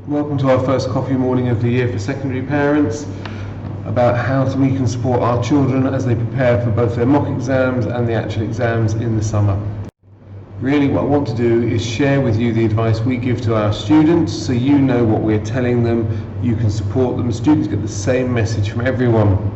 Welcome to our first coffee morning of the year for secondary parents, about how we can support our children as they prepare for both their mock exams and the actual exams in the summer. Really what I want to do is share with you the advice we give to our students so you know what we're telling them, you can support them, students get the same message from everyone.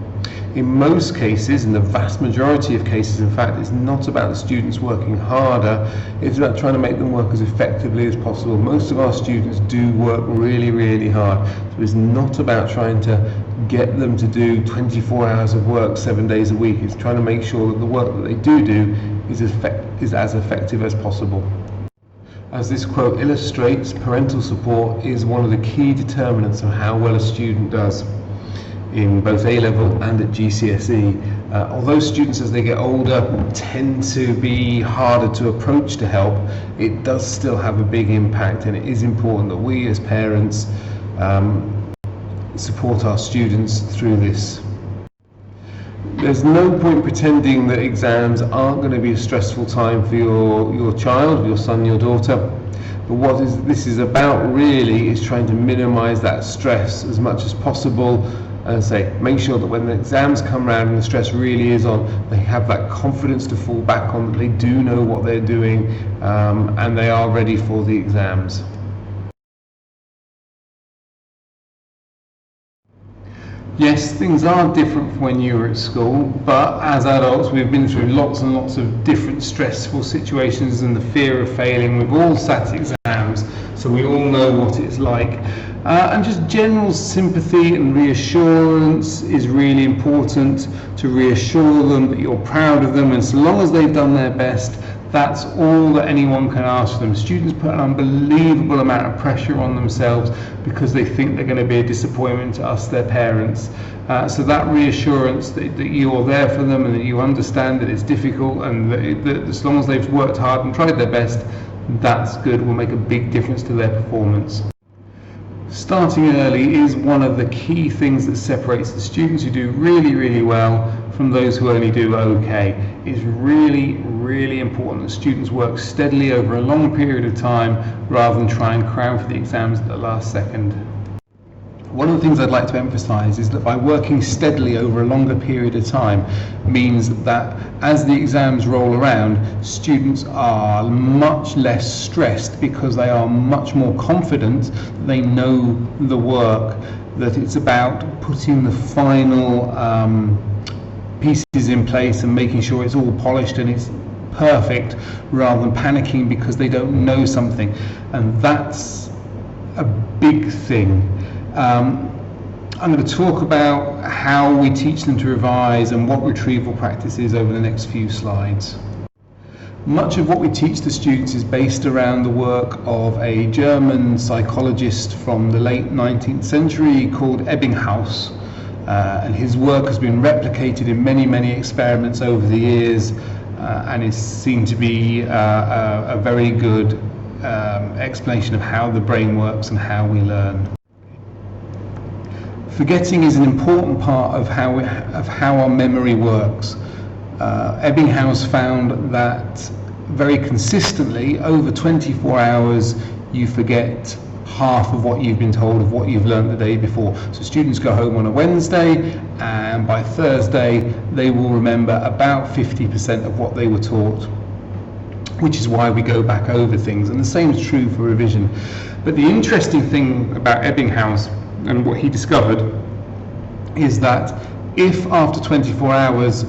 In most cases, in the vast majority of cases in fact, it's not about the students working harder, it's about trying to make them work as effectively as possible. Most of our students do work really hard, so it's not about trying to get them to do 24 hours of work 7 days a week. It's trying to make sure that the work that they do is as effective as possible. As this quote illustrates, parental support is one of the key determinants of how well a student does in both A-level and at GCSE. Although students as they get older tend to be harder to approach to help, it does still have a big impact, and it is important that we as parents support our students through this. There's no point pretending that exams aren't going to be a stressful time for your child, your son, your daughter. But what this is about really is trying to minimize that stress as much as possible, and say, make sure that when the exams come around and the stress really is on, they have that confidence to fall back on, that they do know what they're doing, and they are ready for the exams. Yes, things are different from when you were at school, but as adults we've been through lots and lots of different stressful situations, and the fear of failing. We've all sat exams, so we all know what it's like. And just general sympathy and reassurance is really important, to reassure them that you're proud of them, and so long as they've done their best, that's all that anyone can ask them. Students put an unbelievable amount of pressure on themselves because they think they're going to be a disappointment to us, their parents. So that reassurance that you're there for them and that you understand that it's difficult, and that as long as they've worked hard and tried their best, that's good, will make a big difference to their performance. Starting early is one of the key things that separates the students who do really well from those who only do okay. It's really important that students work steadily over a long period of time rather than try and cram for the exams at the last second. One of the things I'd like to emphasize is that by working steadily over a longer period of time means that as the exams roll around, students are much less stressed because they are much more confident that they know the work, that it's about putting the final pieces in place and making sure it's all polished and it's perfect, rather than panicking because they don't know something. And that's a big thing. I'm going to talk about how we teach them to revise and what retrieval practice is over the next few slides. Much of what we teach the students is based around the work of a German psychologist from the late 19th century called Ebbinghaus, and his work has been replicated in many experiments over the years, and is seen to be a very good explanation of how the brain works and how we learn. Forgetting is an important part of how our memory works. Ebbinghaus found that very consistently, over 24 hours, you forget half of what you've been told, of what you've learned the day before. So students go home on a Wednesday, and by Thursday they will remember about 50% of what they were taught, which is why we go back over things, and the same is true for revision. But the interesting thing about Ebbinghaus and what he discovered is that if after 24 hours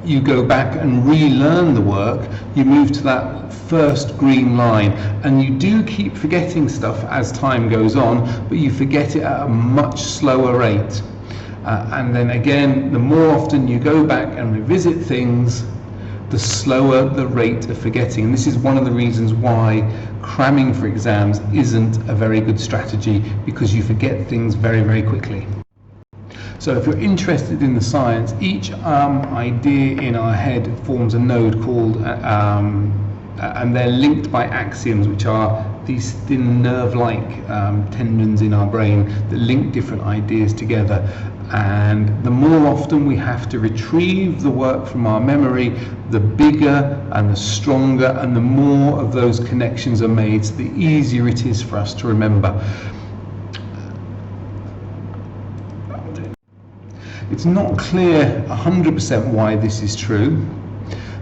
you go back and relearn the work, you move to that first green line, and you do keep forgetting stuff as time goes on, but you forget it at a much slower rate. And then again, the more often you go back and revisit things, the slower the rate of forgetting. And this is one of the reasons why cramming for exams isn't a very good strategy, because you forget things very quickly. So if you're interested in the science, each idea in our head forms a node called, and they're linked by axioms, which are these thin nerve-like tendons in our brain that link different ideas together. And the more often we have to retrieve the work from our memory, the bigger and the stronger and the more of those connections are made, so the easier it is for us to remember. It's not clear 100% why this is true,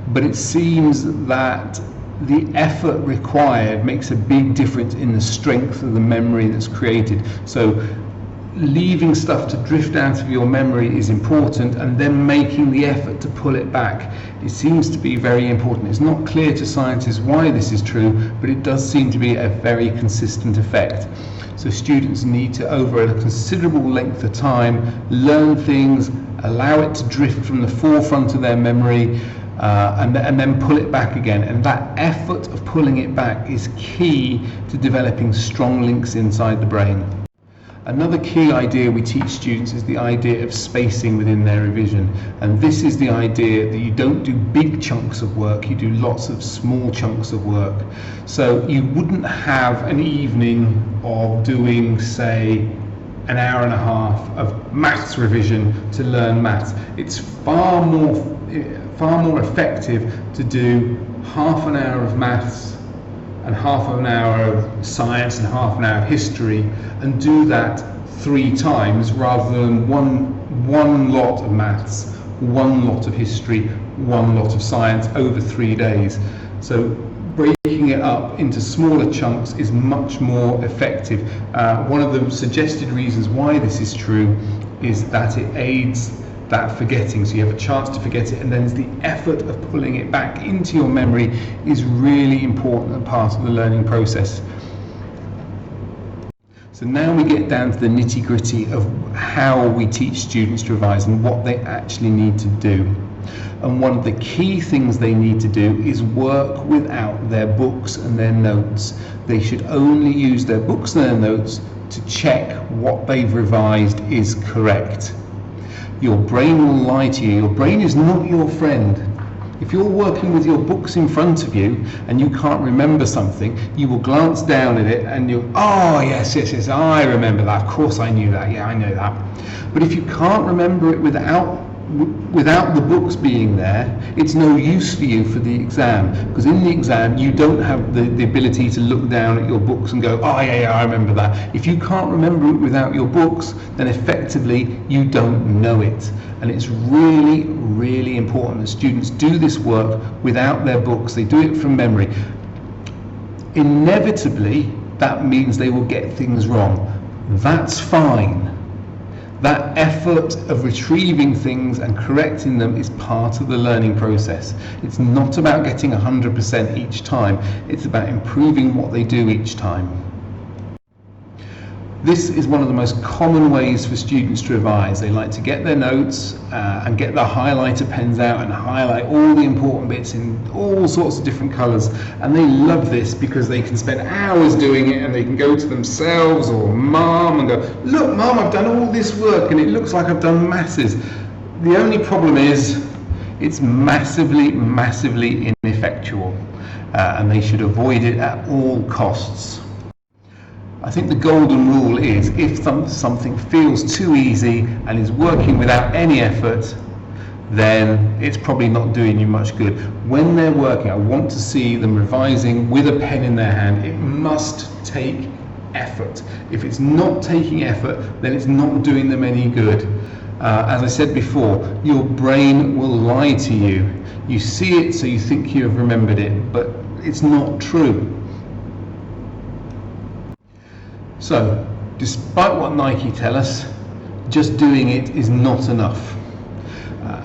but it seems that the effort required makes a big difference in the strength of the memory that's created. So leaving stuff to drift out of your memory is important, and then making the effort to pull it back, it seems to be very important. It's not clear to scientists why this is true, but it does seem to be a very consistent effect. So students need to, over a considerable length of time, learn things, allow it to drift from the forefront of their memory, and then pull it back again. And that effort of pulling it back is key to developing strong links inside the brain. Another key idea we teach students is the idea of spacing within their revision. And this is the idea that you don't do big chunks of work, you do lots of small chunks of work. So you wouldn't have an evening of doing, say, an hour and a half of maths revision to learn maths. It's far more effective to do half an hour of maths and half an hour of science and half an hour of history, and do that 3 times rather than one lot of maths, one lot of history, one lot of science over 3 days. So breaking it up into smaller chunks is much more effective. One of the suggested reasons why this is true is that it aids that forgetting, so you have a chance to forget it, and then the effort of pulling it back into your memory is really important and part of the learning process. So now we get down to the nitty-gritty of how we teach students to revise and what they actually need to do. And one of the key things they need to do is work without their books and their notes. They should only use their books and their notes to check what they've revised is correct. Your brain will lie to you. Your brain is not your friend. If you're working with your books in front of you and you can't remember something, you will glance down at it and you'll, oh yes, I remember that, of course I knew that, yeah, I know that. But if you can't remember it without the books being there, it's no use for you for the exam, because in the exam you don't have the ability to look down at your books and go, oh yeah, I remember that. If you can't remember it without your books, then effectively you don't know it. And it's really, really important that students do this work without their books. They do it from memory. Inevitably, that means they will get things wrong. That's fine. That effort of retrieving things and correcting them is part of the learning process. It's not about getting 100% each time. It's about improving what they do each time. This is one of the most common ways for students to revise. They like to get their notes and get their highlighter pens out and highlight all the important bits in all sorts of different colours. And they love this because they can spend hours doing it, and they can go to themselves or mum and go, look mum, I've done all this work and it looks like I've done masses. The only problem is it's massively, massively ineffectual, and they should avoid it at all costs. I think the golden rule is if something feels too easy and is working without any effort, then it's probably not doing you much good. When they're working, I want to see them revising with a pen in their hand. It must take effort. If it's not taking effort, then it's not doing them any good. As I said before, your brain will lie to you. You see it, so you think you have remembered it, but it's not true. So, despite what Nike tell us, just doing it is not enough.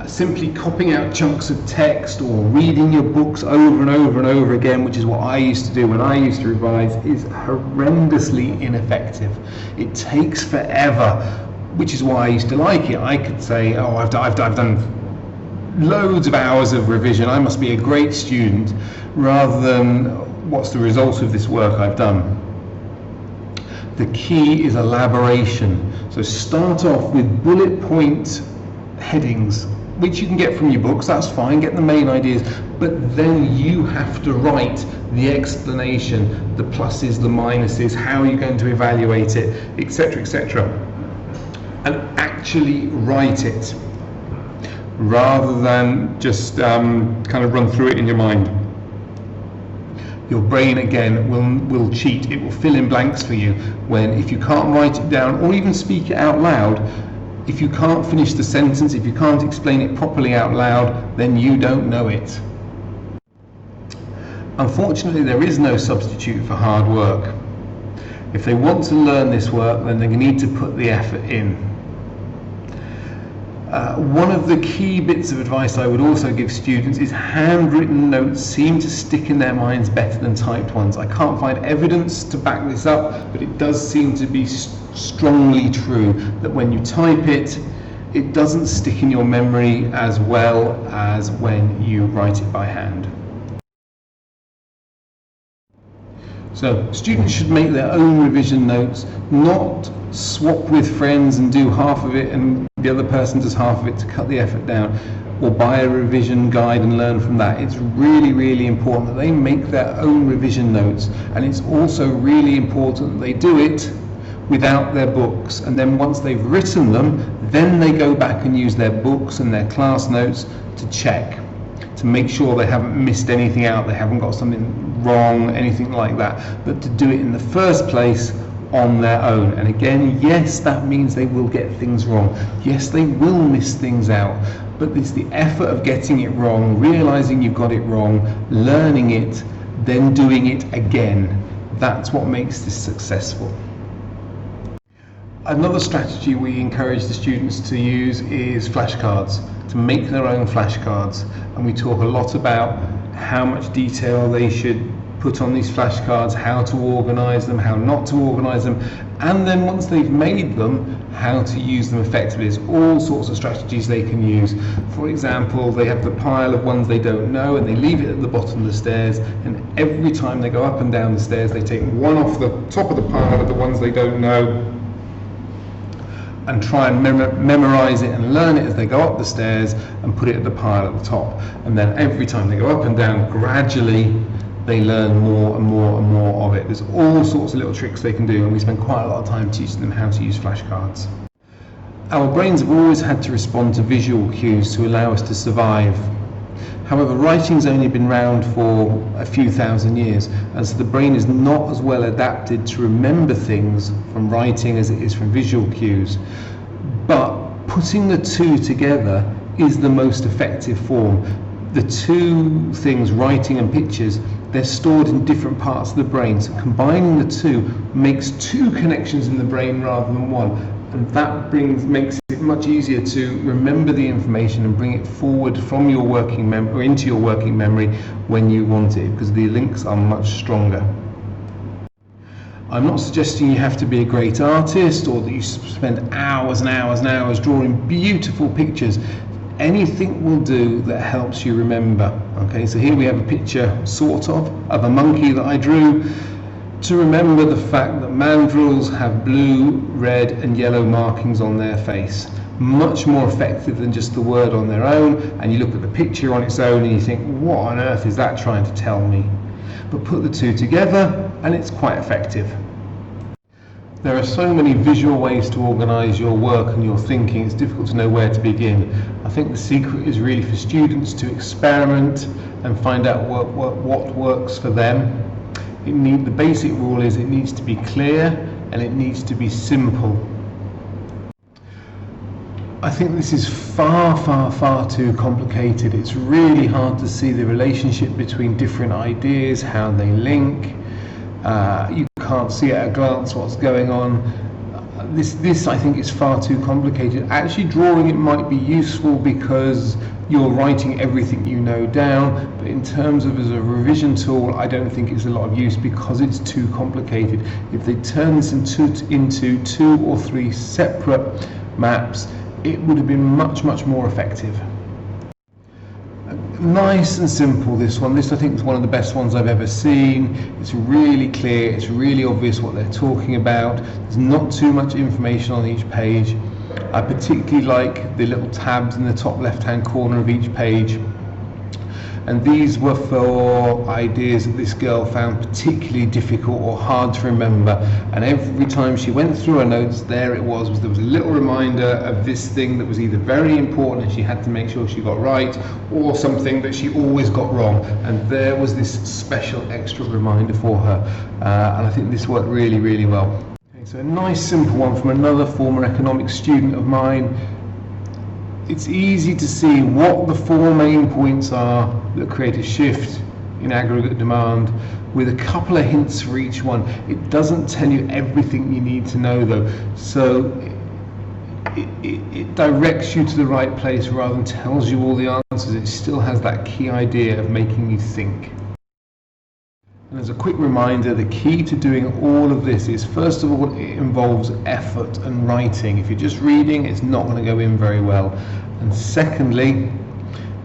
Simply copying out chunks of text or reading your books over and over and over again, which is what I used to do when I used to revise, is horrendously ineffective. It takes forever, which is why I used to like it. I could say, oh, I've done loads of hours of revision, I must be a great student, rather than what's the result of this work I've done. The key is elaboration. So start off with bullet point headings, which you can get from your books, that's fine, get the main ideas, but then you have to write the explanation, the pluses, the minuses, how you're going to evaluate it, etc., etc. And actually write it, rather than just kind of run through it in your mind. Your brain again will cheat. It will fill in blanks for you when, if you can't write it down or even speak it out loud, If you can't finish the sentence, if you can't explain it properly out loud, then you don't know it. Unfortunately, there is no substitute for hard work. If they want to learn this work, then they need to put the effort in. One of the key bits of advice I would also give students is handwritten notes seem to stick in their minds better than typed ones. I can't find evidence to back this up, but it does seem to be strongly true that when you type it, it doesn't stick in your memory as well as when you write it by hand. So students should make their own revision notes, not swap with friends and do half of it and the other person does half of it to cut the effort down, or buy a revision guide and learn from that. It's really, really important that they make their own revision notes, and it's also really important that they do it without their books, and then once they've written them, then they go back and use their books and their class notes to check, to make sure they haven't missed anything out, they haven't got something wrong, anything like that, but to do it in the first place on their own. And again, yes, that means they will get things wrong. Yes, they will miss things out, but it's the effort of getting it wrong, realizing you've got it wrong, learning it, then doing it again. That's what makes this successful. Another strategy we encourage the students to use is flashcards, to make their own flashcards. And we talk a lot about how much detail they should put on these flashcards, how to organise them, how not to organise them, and then once they've made them, how to use them effectively. There's all sorts of strategies they can use. For example, they have the pile of ones they don't know and they leave it at the bottom of the stairs, and every time they go up and down the stairs they take one off the top of the pile of the ones they don't know and try and memorize it and learn it as they go up the stairs and put it at the pile at the top. And then every time they go up and down, gradually they learn more and more and more of it. There's all sorts of little tricks they can do, and we spend quite a lot of time teaching them how to use flashcards. Our brains have always had to respond to visual cues to allow us to survive. However, writing's only been around for a few thousand years, and so the brain is not as well adapted to remember things from writing as it is from visual cues. But putting the two together is the most effective form. The two things, writing and pictures, they're stored in different parts of the brain, so combining the two makes two connections in the brain rather than one, and that makes it much easier to remember the information and bring it forward from your working memory or into your working memory when you want it, because the links are much stronger. I'm not suggesting you have to be a great artist or that you spend hours and hours and hours drawing beautiful pictures. Anything will do that helps you remember. Okay, so here we have a picture, sort of a monkey that I drew to remember the fact that mandrills have blue, red and yellow markings on their face. Much more effective than just the word on their own, and you look at the picture on its own and you think, what on earth is that trying to tell me? But put the two together and it's quite effective. There are so many visual ways to organise your work and your thinking, it's difficult to know where to begin. I think the secret is really for students to experiment and find out what works for them. The basic rule is it needs to be clear and it needs to be simple. I think this is far too complicated. It's really hard to see the relationship between different ideas, how they link. You can't see at a glance what's going on. This I think is far too complicated. Actually drawing it might be useful because you're writing everything you know down, but in terms of as a revision tool, I don't think it's a lot of use because it's too complicated. If they turn this into 2 or 3 separate maps, it would have been much more effective. Nice and simple, this one. This I think is one of the best ones I've ever seen. It's really clear, it's really obvious what they're talking about. There's not too much information on each page. I particularly like the little tabs in the top left-hand corner of each page. And these were for ideas that this girl found particularly difficult or hard to remember. And every time she went through her notes, there it was there was a little reminder of this thing that was either very important and she had to make sure she got right, or something that she always got wrong. And there was this special extra reminder for her. And I think this worked really well. So a nice simple one from another former economics student of mine. It's easy to see what the four main points are that create a shift in aggregate demand, with a couple of hints for each one. It doesn't tell you everything you need to know though, so it directs you to the right place rather than tells you all the answers. It still has that key idea of making you think. And as a quick reminder, the key to doing all of this is, first of all, it involves effort and writing. If you're just reading, it's not going to go in very well. And secondly,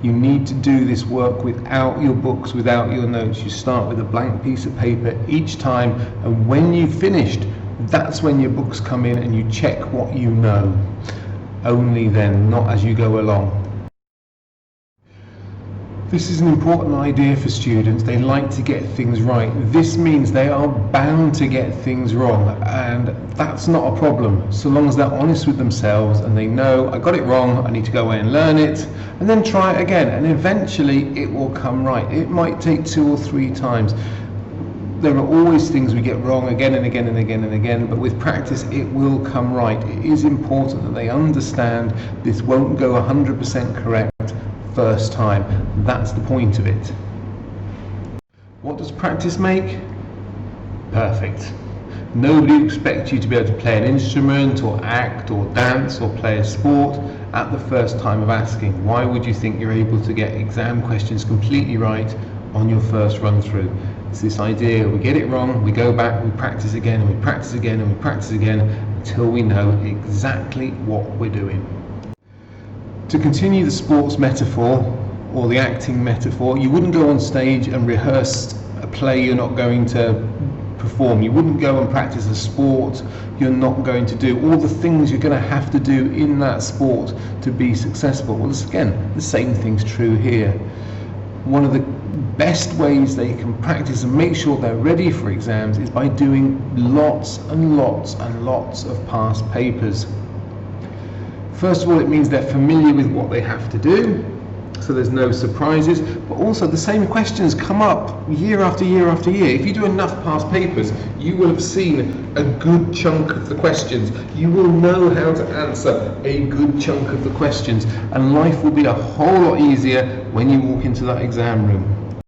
you need to do this work without your books, without your notes. You start with a blank piece of paper each time, and when you've finished, that's when your books come in and you check what you know. Only then, not as you go along. This is an important idea for students. They like to get things right. This means they are bound to get things wrong, and that's not a problem, so long as they're honest with themselves and they know, I got it wrong, I need to go away and learn it, and then try it again, and eventually it will come right. It might take 2 or 3 times. There are always things we get wrong again and again and again and again, but with practice it will come right. It is important that they understand this won't go 100% correct first time. That's the point of it. What does practice make? Perfect. Nobody expects you to be able to play an instrument or act or dance or play a sport at the first time of asking. Why would you think you're able to get exam questions completely right on your first run through? It's this idea, we get it wrong, we go back, we practice again, and we practice again, and we practice again until we know exactly what we're doing. To continue the sports metaphor or the acting metaphor, you wouldn't go on stage and rehearse a play you're not going to perform. You wouldn't go and practice a sport you're not going to do. All the things you're going to have to do in that sport to be successful. Well, again, the same thing's true here. One of the best ways they can practice and make sure they're ready for exams is by doing lots and lots and lots of past papers. First of all, it means they're familiar with what they have to do, so there's no surprises, but also the same questions come up year after year after year. If you do enough past papers, you will have seen a good chunk of the questions. You will know how to answer a good chunk of the questions, and life will be a whole lot easier when you walk into that exam room.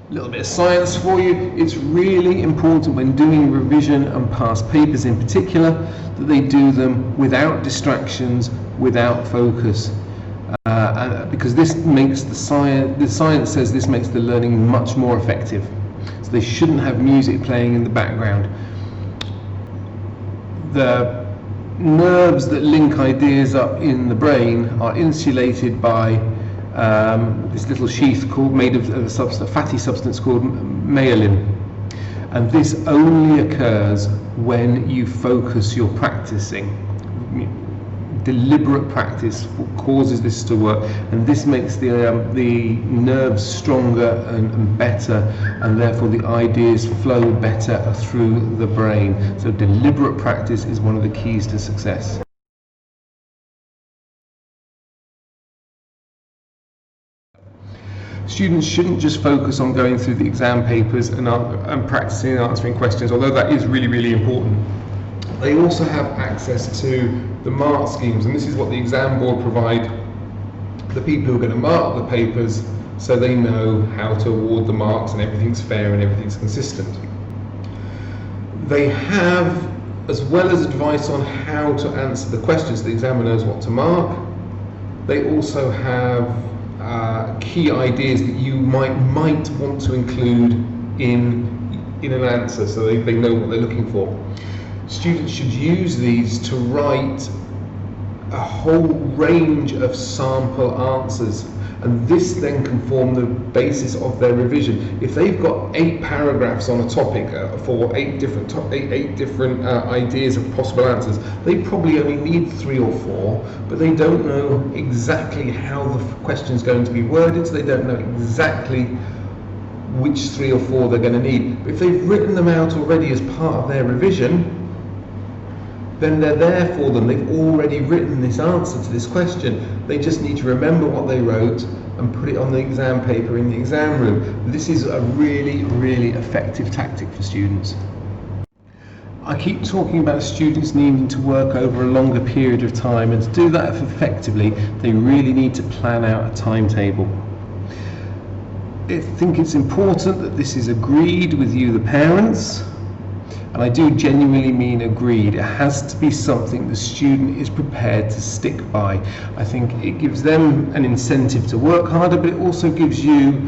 A little bit of science for you. It's really important when doing revision and past papers in particular that they do them without distractions, without focus. Because this makes the science says this makes the learning much more effective. So they shouldn't have music playing in the background. The nerves that link ideas up in the brain are insulated by this little sheath made of a fatty substance called myelin. And this only occurs when you focus your practicing. Deliberate practice causes this to work, and this makes the nerves stronger and better, and therefore the ideas flow better through the brain. So deliberate practice is one of the keys to success. Students shouldn't just focus on going through the exam papers and practicing and answering questions, although that is really, really important. They also have access to the mark schemes, and this is what the exam board provide the people who are going to mark the papers, so they know how to award the marks and everything's fair and everything's consistent. They have, as well as advice on how to answer the questions, the examiner knows what to mark. They also have key ideas that you might want to include in an answer, so they know what they're looking for. Students should use these to write a whole range of sample answers, and this then can form the basis of their revision. If they've got 8 paragraphs on a topic for 8 different ideas of possible answers, they probably only need 3 or 4, but they don't know exactly how the question's going to be worded, so they don't know exactly which 3 or 4 they're going to need. But if they've written them out already as part of their revision, then they're there for them. They've already written this answer to this question. They just need to remember what they wrote and put it on the exam paper in the exam room. This is a really, really effective tactic for students. I keep talking about students needing to work over a longer period of time, and to do that effectively, they really need to plan out a timetable. I think it's important that this is agreed with you, the parents, and I do genuinely mean agreed. It has to be something the student is prepared to stick by. I think it gives them an incentive to work harder, but it also gives you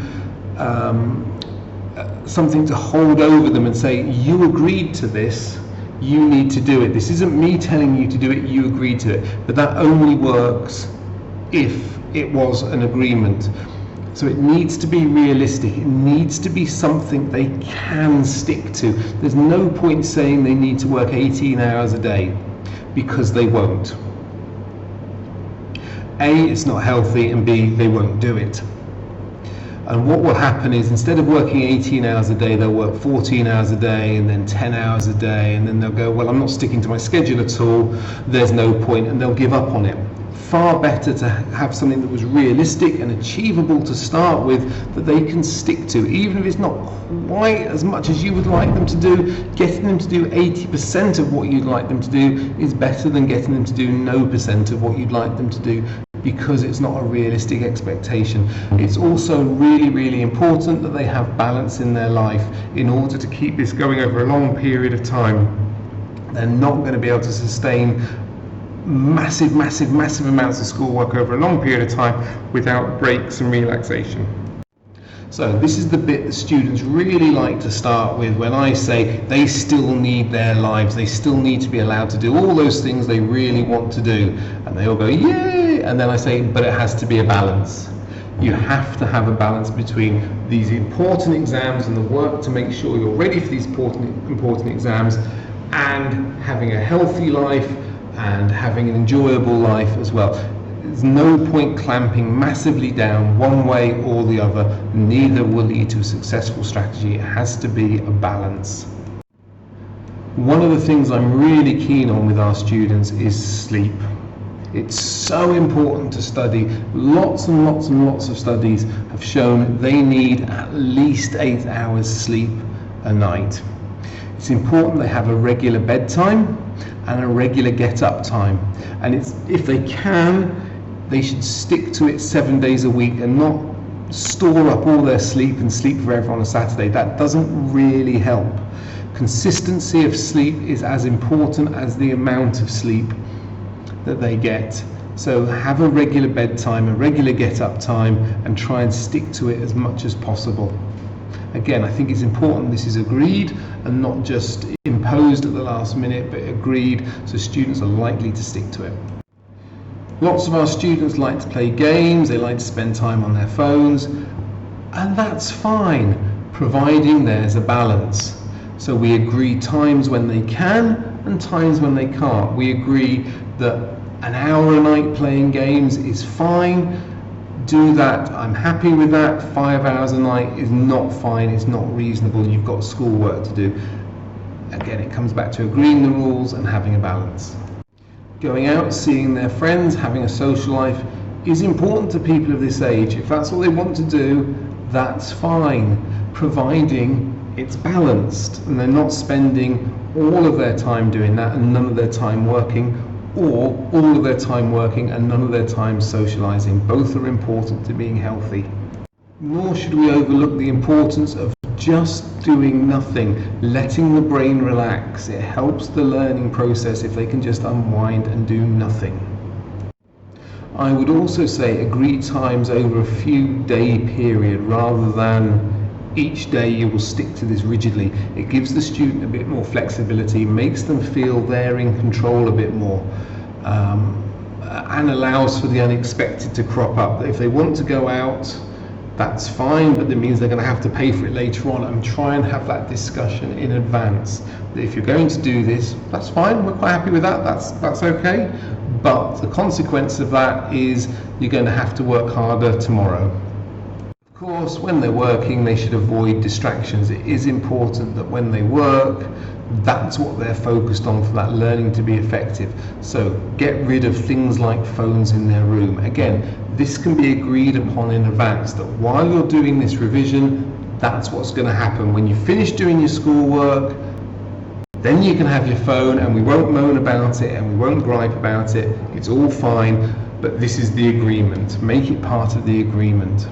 something to hold over them and say, you agreed to this, you need to do it. This isn't me telling you to do it, you agreed to it. But that only works if it was an agreement. So it needs to be realistic. It needs to be something they can stick to. There's no point saying they need to work 18 hours a day, because they won't. A, it's not healthy, and B, they won't do it. And what will happen is, instead of working 18 hours a day, they'll work 14 hours a day, and then 10 hours a day, and then they'll go, well, I'm not sticking to my schedule at all, there's no point, and they'll give up on it. Far better to have something that was realistic and achievable to start with, that they can stick to, even if it's not quite as much as you would like them to do. Getting them to do 80% of what you'd like them to do is better than getting them to do no percent of what you'd like them to do, because it's not a realistic expectation. It's also really, really important that they have balance in their life in order to keep this going over a long period of time. They're not going to be able to sustain massive amounts of schoolwork over a long period of time without breaks and relaxation. So this is the bit that students really like to start with when I say they still need their lives, they still need to be allowed to do all those things they really want to do, and they all go yay, and then I say, but it has to be a balance. You have to have a balance between these important exams and the work to make sure you're ready for these important exams, and having a healthy life and having an enjoyable life as well. There's no point clamping massively down one way or the other. Neither will lead to a successful strategy. It has to be a balance. One of the things I'm really keen on with our students is sleep. It's so important to study. Lots and lots of studies have shown they need at least 8 hours sleep a night. It's important they have a regular bedtime and a regular get-up time, and if they can, they should stick to it 7 days a week and not store up all their sleep and sleep forever on a Saturday. That doesn't really help. Consistency of sleep is as important as the amount of sleep that they get. So have a regular bedtime, a regular get-up time, and try and stick to it as much as possible. Again, I think it's important this is agreed and not just imposed at the last minute, but agreed, so students are likely to stick to it. Lots of our students like to play games, they like to spend time on their phones, and that's fine, providing there's a balance. So we agree times when they can and times when they can't. We agree that an hour a night playing games is fine. Do that, I'm happy with that. 5 hours a night is not fine, it's not reasonable, you've got schoolwork to do. Again, it comes back to agreeing the rules and having a balance. Going out, seeing their friends, having a social life is important to people of this age. If that's all they want to do, that's fine, providing it's balanced and they're not spending all of their time doing that and none of their time working, or all of their time working and none of their time socialising. Both are important to being healthy. Nor should we overlook the importance of just doing nothing, letting the brain relax. It helps the learning process if they can just unwind and do nothing. I would also say agree times over a few day period rather than each day you will stick to this rigidly. It gives the student a bit more flexibility, makes them feel they're in control a bit more, and allows for the unexpected to crop up. If they want to go out, that's fine, but that means they're going to have to pay for it later on, and try and have that discussion in advance. If you're going to do this, that's fine, we're quite happy with that, that's okay, but the consequence of that is you're going to have to work harder tomorrow. Of course, when they're working, they should avoid distractions. It is important that when they work, that's what they're focused on for that learning to be effective. So get rid of things like phones in their room. Again, this can be agreed upon in advance, that while you're doing this revision, that's what's going to happen. When you finish doing your schoolwork, Then you can have your phone and we won't moan about it and we won't gripe about it. It's all fine, but this is the agreement. Make it part of the agreement.